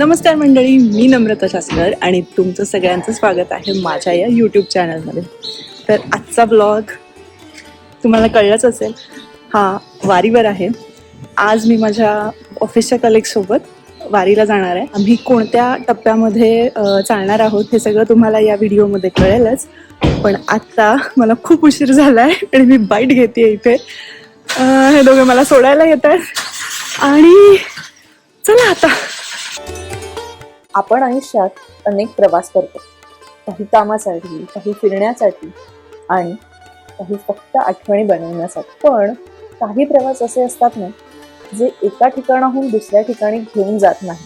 नमस्कार मंडळी, मी नम्रता शास्कर आणि तुमचं सगळ्यांचं स्वागत आहे माझ्या या यूट्यूब चॅनलमध्ये. तर आजचा ब्लॉग तुम्हाला कळलंच असेल, हा वारीवर आहे. आज मी माझ्या ऑफिसच्या कलिगसोबत वारीला जाणार आहे. आम्ही कोणत्या टप्प्यामध्ये चालणार आहोत हे सगळं तुम्हाला या व्हिडिओमध्ये कळेलच. पण आत्ता मला खूप उशीर झाला आहे आणि मी बाईट घेते इथे. हे दोघे मला सोडायला येत आहेत आणि चला आता. आपण आयुष्यात अनेक प्रवास करतो, काही कामासाठी, काही फिरण्यासाठी आणि काही फक्त आठवणी बनवण्यासाठी. पण काही प्रवास असे असतात ना, जे एका ठिकाणाहून दुसऱ्या ठिकाणी घेऊन जात नाही,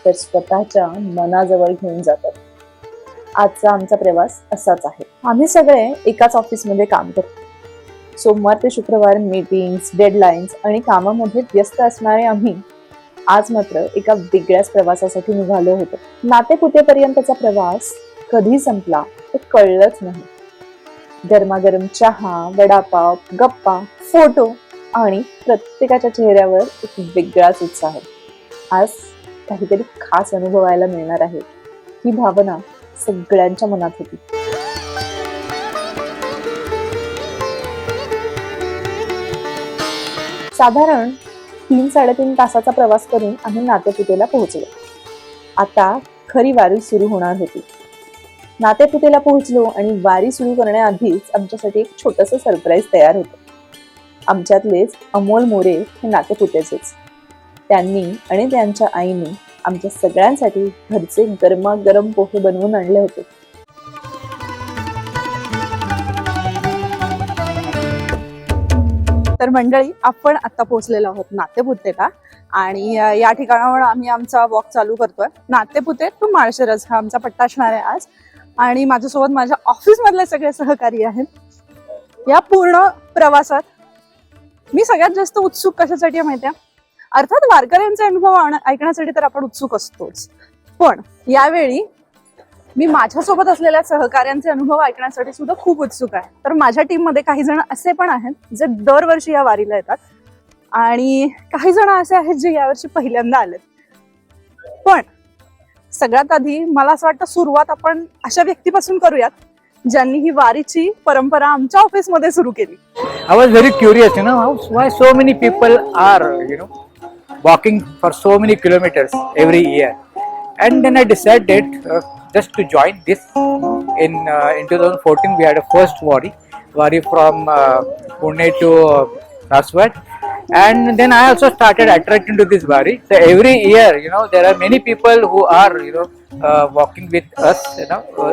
तर स्वतःच्या मनाजवळ घेऊन जातात. आजचा आमचा प्रवास असाच आहे. आम्ही सगळे एकाच ऑफिसमध्ये काम करतो. सोमवार ते शुक्रवार मीटिंग्स, डेडलाईन्स आणि कामामध्ये व्यस्त असणारे आम्ही आज मात्र एका वेगळ्याच प्रवासासाठी निघालो होतो. नातेपुतेपर्यंतचा प्रवास कधी संपला ते कळलंच नाही. गरमागरम चहा, वडापाव, गप्पा, फोटो आणि प्रत्येकाच्या चेहऱ्यावर एक वेगळाच उत्साह. आज काहीतरी खास अनुभवायला मिळणार आहे, ही भावना सगळ्यांच्या मनात होती. साधारण 3-3.5 तासाचा प्रवास करून आम्ही नातेपुतेला पोहोचलो. आता खरी वारी सुरू होणार होती. नातेपुतेला पोहोचलो आणि वारी सुरू करण्याआधीच आमच्यासाठी एक छोटंसं सरप्राईज तयार होतं. आमच्यातलेच अमोल मोरे हे नातेपुतेचेच. त्यांनी आणि त्यांच्या आईने आमच्या सगळ्यांसाठी घरचे गरमागरम पोहे बनवून आणले होते. तर मंडळी, आपण आता पोहोचलेलो आहोत नातेपुतेला आणि या ठिकाणावर आम्ही आमचा वॉक चालू करतोय. नातेपुते टू माळशिरस हा आमचा पट्टा असणार आहे आज. आणि माझ्यासोबत माझ्या ऑफिस मधले सगळे सहकारी आहेत. या पूर्ण प्रवासात मी सगळ्यात जास्त उत्सुक कशासाठी माहिती आहे? अर्थात वारकऱ्यांचे अनुभव ऐकण्यासाठी तर आपण उत्सुक असतोच, पण यावेळी मी माझ्यासोबत असलेल्या सहकाऱ्यांचे अनुभव ऐकण्यासाठी सुद्धा खूप उत्सुक आहे. तर माझ्या टीम मध्ये काही जण असे पण आहेत जे दरवर्षी या वारीला येतात आणि काही जण असे आहेत जे यावर्षी पहिल्यांदा आलेत. पण सगळ्यात आधी मला असं वाटतं सुरुवात आपण अशा व्यक्तीपासून करूयात ज्यांनी ही वारीची परंपरा आमच्या ऑफिस मध्ये सुरू केली. I was very curious, why so many people are, walking for so many kilometers every year. And then I decided just to join this. In 2014, we had a first wari from Pune to Raswat. And then I also started attracting to this wari. So every year, there are many people who are, walking with us,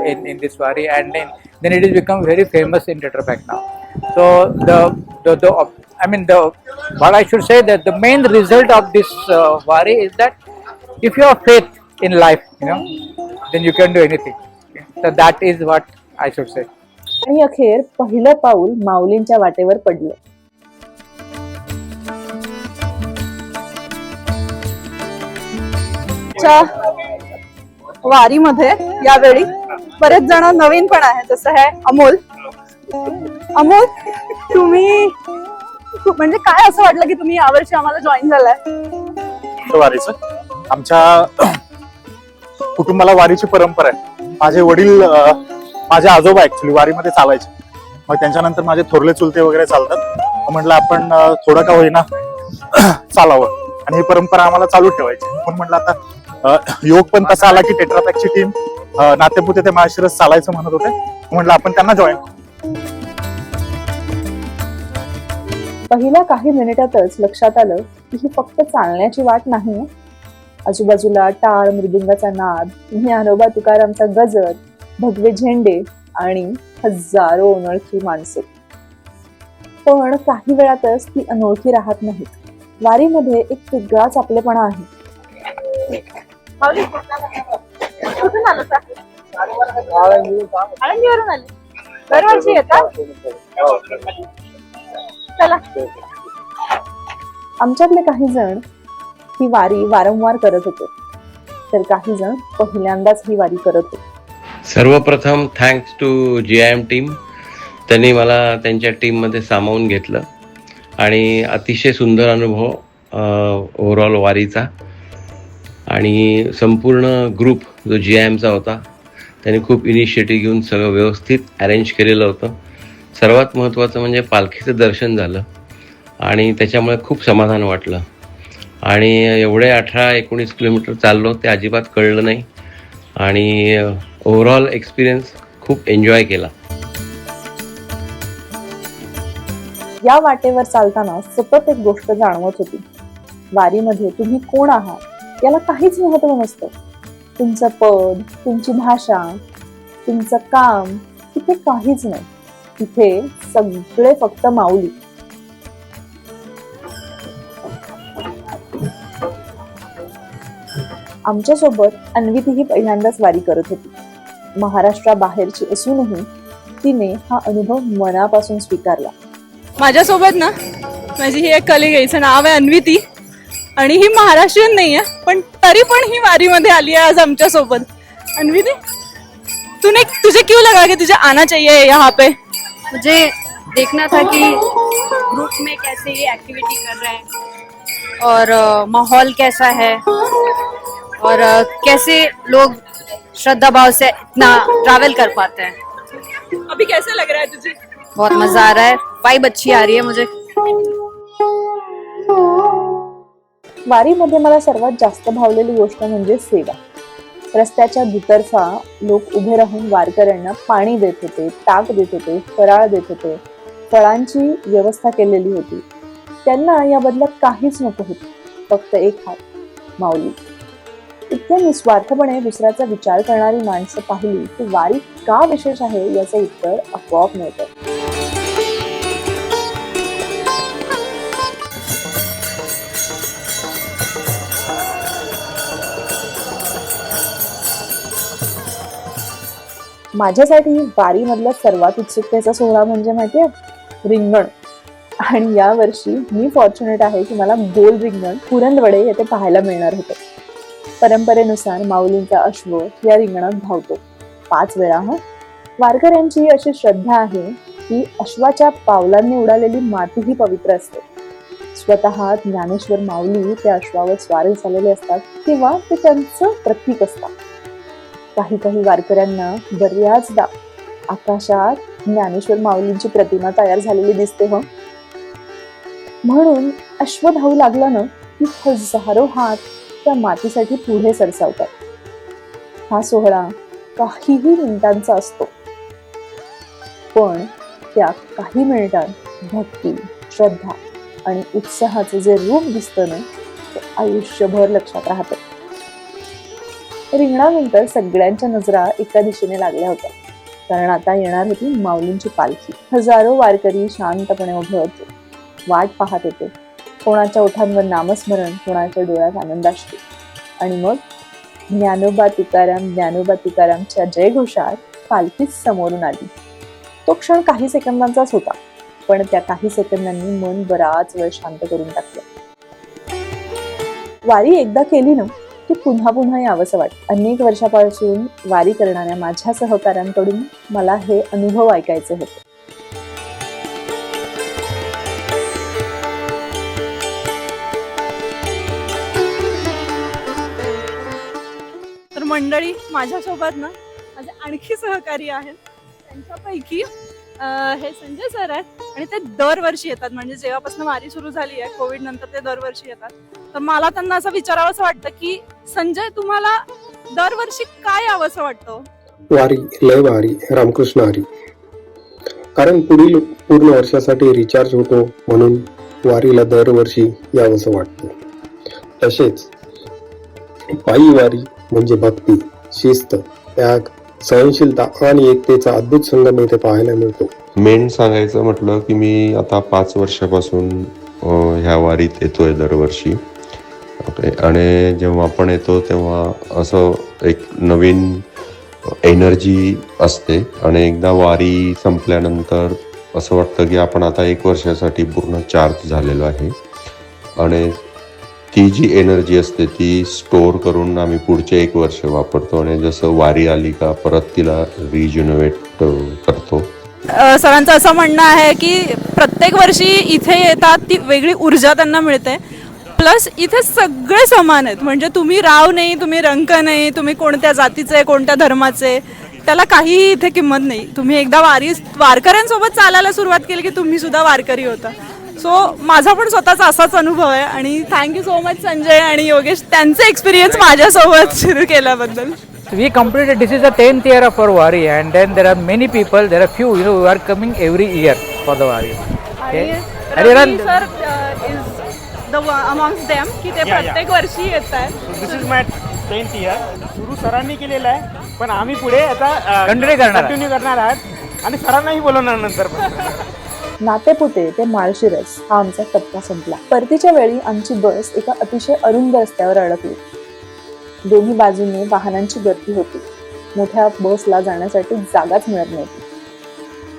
in this wari. And then it has become very famous in Tetra Pak now. So what I should say that the main result of this wari is that if you have faith in life, then you can do anything. So that is what I should say. आणि अखेर पहिलं पाऊल माऊलींच्या वाटेवर पडलं. वारीमध्ये यावेळी बरेच जण नवीन पण आहेत. जसं आहे अमोल. अमोल, तुम्ही म्हणजे काय असं वाटलं की तुम्ही यावर्षी आम्हाला जॉईन झालाय? वारीचं आमच्या कुटुंबाला वारीची परंपरा आहे. माझे वडील, माझे आजोबा ऍक्च्युली वारीमध्ये चालायचे. मग त्यांच्यानंतर माझे थोरले चुलते वगैरे चालतात. म्हटलं आपण थोडं का होईना चालावं आणि ही परंपरा आम्हाला चालू ठेवायची. पण म्हटलं आता योग पण तसा आला की टेट्रा पॅकची टीम नातेपुते ते माळशिरस चालायचं म्हणत होते. म्हटलं आपण त्यांना जॉईन. पहिल्या काही मिनिटातच लक्षात आलं की ही फक्त चालण्याची वाट नाही. आजूबाजूला टाळ मृदुंगाचा नाद, ज्ञानोबा तुकारामचा गजर, भगवे झेंडे आणि हजारो अनोळखी माणसे. पण काही वेळातच ती अनोळखी राहत नाहीत. वारीमध्ये एक वेगळाच आपलेपणा आहे. कुठून आलो? आळंदीवरून आले. दरवर्षी येतात. चला. आमच्यातले काही जण ही वारी वारंवार करत होते, तर काही जण पहिल्यांदाच ही वारी करत होते. सर्वप्रथम थँक्स टू GIM टीम. त्यांनी मला त्यांच्या टीममध्ये सामावून घेतलं आणि अतिशय सुंदर अनुभव ओव्हरऑल वारीचा. आणि संपूर्ण ग्रुप जो GIMचा होता त्याने खूप इनिशिएटिव्ह घेऊन सगळं व्यवस्थित अरेंज केलेलं होतं. सर्वात महत्त्वाचं म्हणजे पालखीचं दर्शन झालं आणि त्याच्यामुळे खूप समाधान वाटलं. आणि एवढे 18-19 किलोमीटर चाललो ते अजिबात कळलं नाही आणि ओव्हरऑल एक्सपिरियन्स खूप एन्जॉय केला. या वाटेवर चालताना सतत एक गोष्ट जाणवत होती. वारीमध्ये तुम्ही कोण आहात याला काहीच महत्त्व नसतं. तुमचं पद, तुमची भाषा, तुमचं काम तिथे काहीच नाही. तिथे सगळे फक्त माऊली. आमच्यासोबत अन्विती ही पहिल्यांदाच वारी करत होती. महाराष्ट्राबाहेरची असूनही तिने हा अनुभव मनापासून स्वीकारला. माझ्यासोबत ना माझी ही एक कलिग आहे, हिचं नाव आहे अन्विती आणि ही महाराष्ट्रीयन नाही आहे पण तरी पण ही वारीमध्ये आली है आज आमच्या सोबत. अन्विती, तुझे क्यों लगा कि तुझे आना चाहिए यहाँ पे? मुझे देखना था कि ग्रुप में कैसे ये एक्टिविटी कर रहे हैं और माहौल कैसा है और कैसे लोग श्रद्धा भाव से इतना ट्रैवल कर पाते हैं. अभी कैसे लग रहा है तुझे? बहुत मजा आ रहा है, वाइब अच्छी आ रही है मुझे. वारीमध्ये मला सर्वात जास्त भावलेली गोष्ट म्हणजे सेवा. रस्त्याच्या दुतर्फा लोक उभे राहून वारकऱ्यांना पाणी देत होते, ताक देत होते, फराळ देत होते, फळांची व्यवस्था केलेली होती. त्यांना या बदल्यात काहीच नको होतं, फक्त एक हात, माऊली. इतक्या निस्वार्थपणे दुसऱ्याचा विचार करणारी माणसं पाहिली की वारी का विशेष आहे याचं उत्तर आपोआप मिळतं. माझ्यासाठी वारीमधला सर्वात उत्सुकतेचा सोहळा म्हणजे माहितीये, रिंगण. आणि या वर्षी मी फॉर्च्युनेट आहे की मला गोल रिंगण पुरंदवडे येथे पाहायला मिळणार होतं. परंपरेनुसार माऊलींचा अश्व या रिंगणात धावतो 5 वेळा. वारकऱ्यांची अशी श्रद्धा आहे की अश्वाच्या पावलांनी उडालेली माती ही पवित्र असते. स्वतः ज्ञानेश्वर माऊली त्या अश्वावर स्वार झालेले असतात किंवा ते त्यांचं प्रतीक असतात. काही वारकऱ्यांना बऱ्याचदा आकाशात ज्ञानेश्वर माऊलींची प्रतिमा तयार झालेली दिसते. म्हणून अश्व धावू लागला ना की हजारो हात त्या मातीसाठी पुढे सरसावतात. हा सोहळा काहीही मिनिटांचा असतो पण त्या काही मिनिटांत भक्ती, श्रद्धा आणि उत्साहाचं जे रूप दिसतं ना ते आयुष्यभर लक्षात राहतं. रिंगणानंतर सगळ्यांच्या नजरा एका दिशेने लागल्या होत्या कारण आता येणार होती माऊलींची पालखी. हजारो वारकरी शांतपणे उभे होते, वाट पाहत होते. कोणाच्या ओठांवर नामस्मरण, कोणाच्या डोळ्यात आनंदाश्रू. आणि मग ज्ञानोबा तुकारामच्या जयघोषात पालखी समोरून आली. तो क्षण काही सेकंदांचाच होता पण त्या काही सेकंदांनी मन बराच वेळ शांत करून टाकलं. वारी एकदा केली ना की पुन्हा पुन्हा यावंसं वाटतं. अनेक वर्षापासून वारी करणाऱ्या माझ्या सहकाऱ्यांकडून मला हे अनुभव ऐकायचे होते. तर मंडळी, माझ्यासोबत ना माझे आणखी सहकारी आहेत. त्यांच्यापैकी हे संजय सर आहेत आणि ते दरवर्षी येतात. म्हणजे जेव्हापासून वारी सुरू झाली आहे कोविड नंतर ते दरवर्षी येतात. तर मला त्यांना असं विचारावंसं वाटतं की संजय, तुम्हाला दरवर्षी काय यावंसं वाटतं? वारी, लय वारी, रामकृष्ण हरी. कारण पुढील पूर्ण वर्षासाठी रिचार्ज होतो म्हणून वारीला दरवर्षी यावंसं वाटतं. तसेच पायी वारी म्हणजे भक्ती, शिस्त, त्याग, सहनशीलता आणि एकतेचा अद्भुत संगम इथे पाहायला मिळतो. मेन सांगायचं म्हटलं की मी आता 5 वर्षापासून ह्या वारीत येतोय दरवर्षी. आणि जेव्हा आपण येतो तेव्हा असं एक नवीन एनर्जी असते आणि एकदा वारी संपल्यानंतर असं वाटतं की आपण आता 1 वर्षासाठी पूर्ण चार्ज झालेलो आहे आणि ती जी एनर्जी असते ती स्टोअर करून आम्ही पुढचे 1 वर्ष वापरतो आणि जसं वारी आली का परत तिला रिज्युनोवेट करतो. सरांचं असं म्हणणं आहे की प्रत्येक वर्षी इथे येतात ती वेगळी ऊर्जा त्यांना मिळते प्लस इथे सगळे समान आहेत. म्हणजे तुम्ही राव नाही, तुम्ही रंक नाही, तुम्ही कोणत्या जातीचे, कोणत्या धर्माचे, त्याला काहीही इथे किंमत नाही. तुम्ही एकदा वारकऱ्यांसोबत चालायला सुरुवात केली की तुम्ही सुद्धा वारकरी होता. सो माझा पण स्वतःचा असाच अनुभव आहे. आणि थँक्यू सो मच संजय आणि योगेश, त्यांचे एक्सपिरियन्स माझ्यासोबत सुरू केल्याबद्दल. We completed, this is the 10th year of our Wari, and then there are many people, there are few, who are coming every year for the Wari. Okay? Ravi sir is the amongst them की ते प्रत्येक वर्षी येत आहेत. This is my 10th year. सुरू सरांनी केलेलं आहे, पण आम्ही पुढे आता कंटिन्यू करणार आहात आणि सरांनाही बोलवणार नंतर पण. नातेपुते ते माळशिरस हा आमचा टप्पा संपला. परतीच्या वेळी आमची बस एका अतिशय अरुंद रस्त्यावर अडकली. दोन्ही बाजूंनी वाहनांची गर्दी होती. मोठ्या बसला जाण्यासाठी जागाच मिळत नव्हती.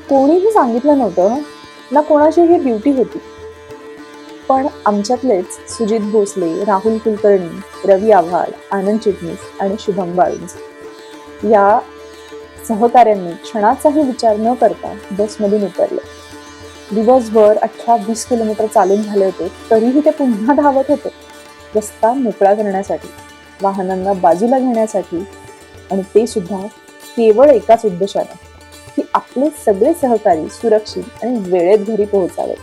कोणीही सांगितलं नव्हतं ना कोणाची ही ड्युटी होती. पण आमच्यातलेच सुजित भोसले, राहुल कुलकर्णी, रवी आव्हाड, आनंद चिटणीस आणि शुभम बाळुंज या सहकाऱ्यांनी क्षणाचाही विचार न करता बसमधून उतरले. दिवसभर 18-20 किलोमीटर चालून झाले होते, तरीही ते पुन्हा धावत होते. रस्ता मोकळा करण्यासाठी, वाहनांना बाजूला घेण्यासाठी, आणि ते सुद्धा केवळ एकाच उद्देशाने की आपले सगळे सहकारी सुरक्षित आणि वेळेत घरी पोहोचावेत.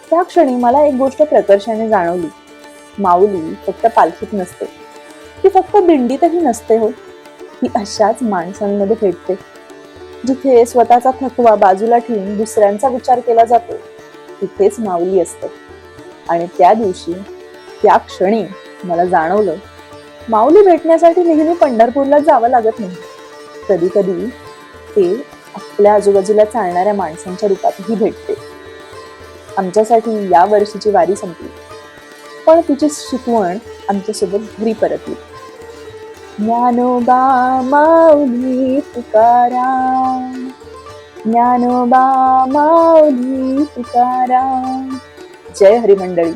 त्या क्षणी मला एक गोष्ट प्रकर्षाने जाणवली. माऊली फक्त पालखीत नसते, ती फक्त दिंडीतही नसते हो. ती अशाच माणसांमध्ये भेटते जिथे स्वतःचा थकवा बाजूला ठेवून दुसऱ्यांचा विचार केला जातो. तिथेच माऊली असते. आणि त्या दिवशी, त्या क्षणी मला जाणवलं, माऊली भेटण्यासाठी नेहमी पंढरपूरला जावं लागत नाही. कधी कधी ते आपल्या आजूबाजूला चालणाऱ्या माणसांच्या रूपातही भेटते. आमच्यासाठी या वर्षीची वारी संपली, पण तिची शिकवण आमच्यासोबत घरी परतली. ज्ञानोबा माऊली तुकाराम, ज्ञानोबा माऊली तुकाराम. जय हरी मंडळी.